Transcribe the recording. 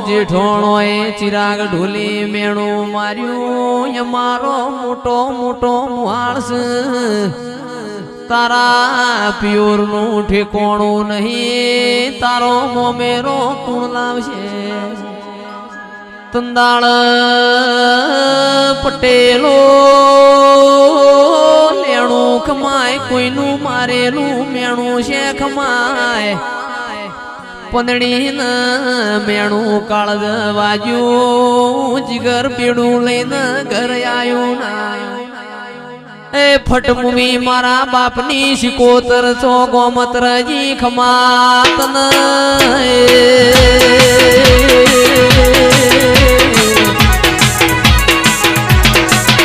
જેઠોણો એ ચિરાગ ઢોલી મેણું માર્યું એ મારો મોટો મોટો મુહાળસ તારા પિયોર નું ઠેકોણું નહીં તારો મોમેરો કુણ લાવશે તંદાળ પટેલો લેણું ખમાય કોઈનું મારેલું મેણું છે ખમાય પંદડી ન મેણું કાળજ વાજ્યું જીગર પીડું લઈને ઘર આવ્યું ના એ ફટમુવી મારા બાપની શિકોતર છો ગોમત્રજી ખમાત ન